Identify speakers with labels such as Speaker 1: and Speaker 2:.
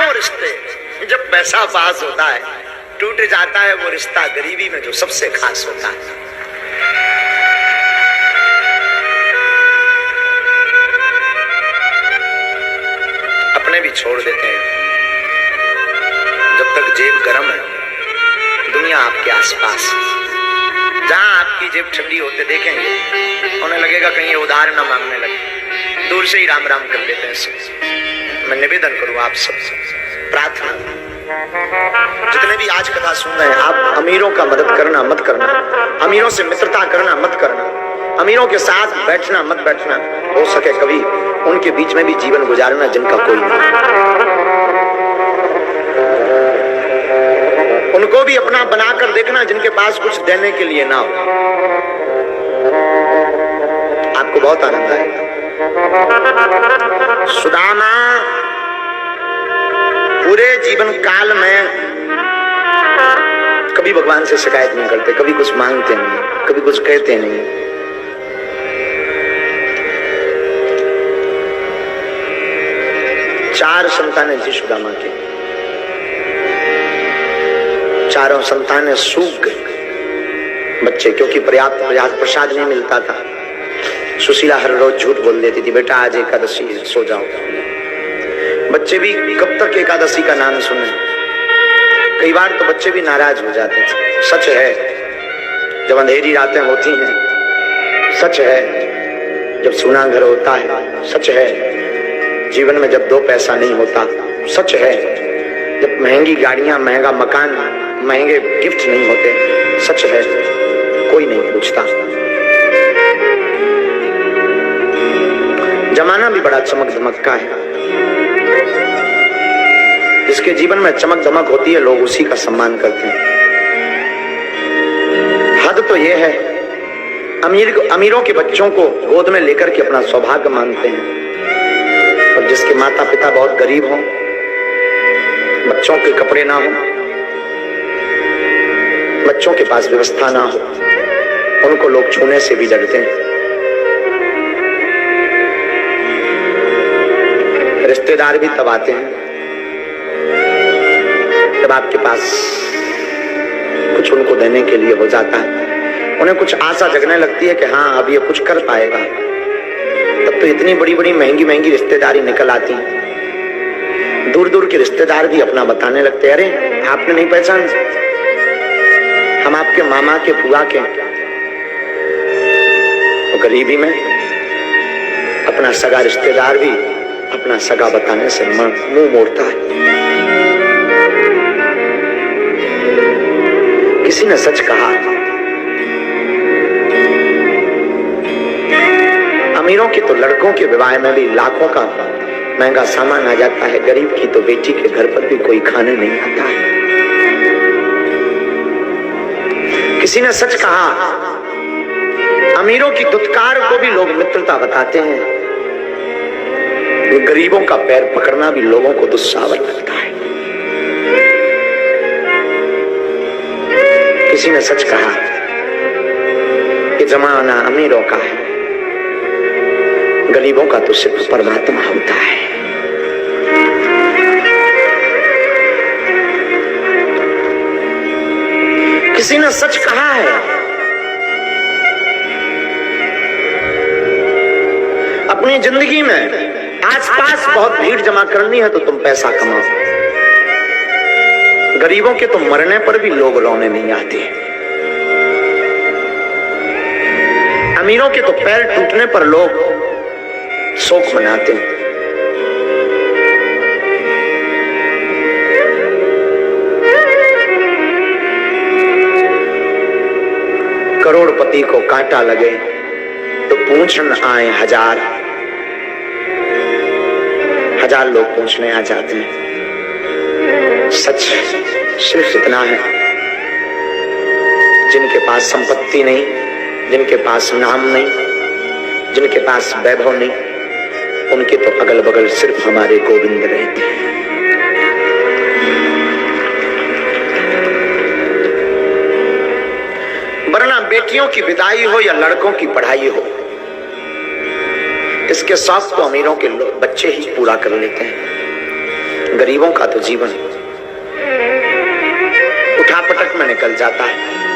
Speaker 1: हजारों रिश्ते जब पैसा पास होता है टूट जाता है वो रिश्ता गरीबी में जो सबसे खास होता है। अपने भी छोड़ देते हैं। जब तक जेब गर्म है दुनिया आपके आसपास, जहां आपकी जेब ठंडी होते देखेंगे उन्हें लगेगा कहीं ये उधार न मांगने लगे, दूर से ही राम राम कर लेते हैं। मैं निवेदन करूं आप सबसे, प्रार्थना, जितने भी आज कथा सुन रहे हैं, आप अमीरों का मदद करना मत करना, अमीरों से मित्रता करना मत करना, अमीरों के साथ बैठना मत बैठना, हो सके कभी उनके बीच में भी जीवन गुजारना जिनका कोई नहीं, उनको भी अपना बनाकर देखना जिनके पास कुछ देने के लिए ना हो। आपको बहुत आनंद आएगा। सुदामा पूरे जीवन काल में कभी भगवान से शिकायत नहीं करते, कभी कुछ मांगते नहीं, कभी कुछ कहते नहीं। चार संतानें थी सुदामा की, चारों संतानें सूख गई बच्चे, क्योंकि पर्याप्त प्रसाद नहीं मिलता था। सुशीला हर रोज झूठ बोल देती थी, बेटा आज एकादशी है सो जाओ। बच्चे भी कब तक एकादशी का नाम सुने, कई बार तो बच्चे भी नाराज हो जाते थे। सच है जब अंधेरी रातें होती हैं, सच है जब सूना घर होता है, सच है जीवन में जब दो पैसा नहीं होता, सच है जब महंगी गाड़ियां, महंगा मकान, महंगे गिफ्ट नहीं होते, सच है कोई नहीं पूछता। जमाना भी बड़ा चमक दमक का है, जिसके जीवन में चमक दमक होती है लोग उसी का सम्मान करते हैं। हद तो यह है अमीरों के बच्चों को गोद में लेकर के अपना सौभाग्य मानते हैं, और जिसके माता पिता बहुत गरीब हों, बच्चों के कपड़े ना हो, बच्चों के पास व्यवस्था ना हो, उनको लोग छूने से भी डरते हैं। रिश्तेदार भी तब आते हैं जब आपके पास कुछ उनको देने के लिए हो जाता है, उन्हें कुछ आशा जगने लगती है कि हाँ अब ये कुछ कर पाएगा। तब तो इतनी बड़ी बड़ी महंगी महंगी रिश्तेदारी निकल आती है। दूर दूर के रिश्तेदार भी अपना बताने लगते हैं, अरे आपने नहीं पहचान, हम आपके मामा के फुआ के। तो गरीबी में अपना सगा रिश्तेदार भी अपना सगा बताने से मुंह मोड़ता है। किसी ने सच कहा, अमीरों की तो लड़कों के विवाह में भी लाखों का महंगा सामान आ जाता है, गरीब की तो बेटी के घर पर भी कोई खाने नहीं आता है। किसी ने सच कहा, अमीरों की दुत्कार को भी लोग मित्रता बताते हैं, गरीबों का पैर पकड़ना भी लोगों को दुस्साहत लगता है। किसी ने सच कहा कि जमाना अमीरों का है, गरीबों का तो सिर्फ परमात्मा होता है। किसी ने सच कहा है, अपनी जिंदगी में आसपास बहुत भीड़ जमा करनी है तो तुम पैसा कमाओ, गरीबों के तो मरने पर भी लोग रोने नहीं आते, अमीरों के तो पैर टूटने पर लोग शोक मनाते हैं। करोड़पति को कांटा लगे तो पूछन आए हजार, हजार लोग पूछने आ जाते हैं। सच सिर्फ इतना है, जिनके पास संपत्ति नहीं, जिनके पास नाम नहीं, जिनके पास वैभव नहीं, उनके तो अगल बगल सिर्फ हमारे गोविंद रहते हैं। वरना बेटियों की विदाई हो या लड़कों की पढ़ाई हो, इसके शौक तो अमीरों के बच्चे ही पूरा कर लेते हैं। गरीबों का तो जीवन उठापटक में निकल जाता है।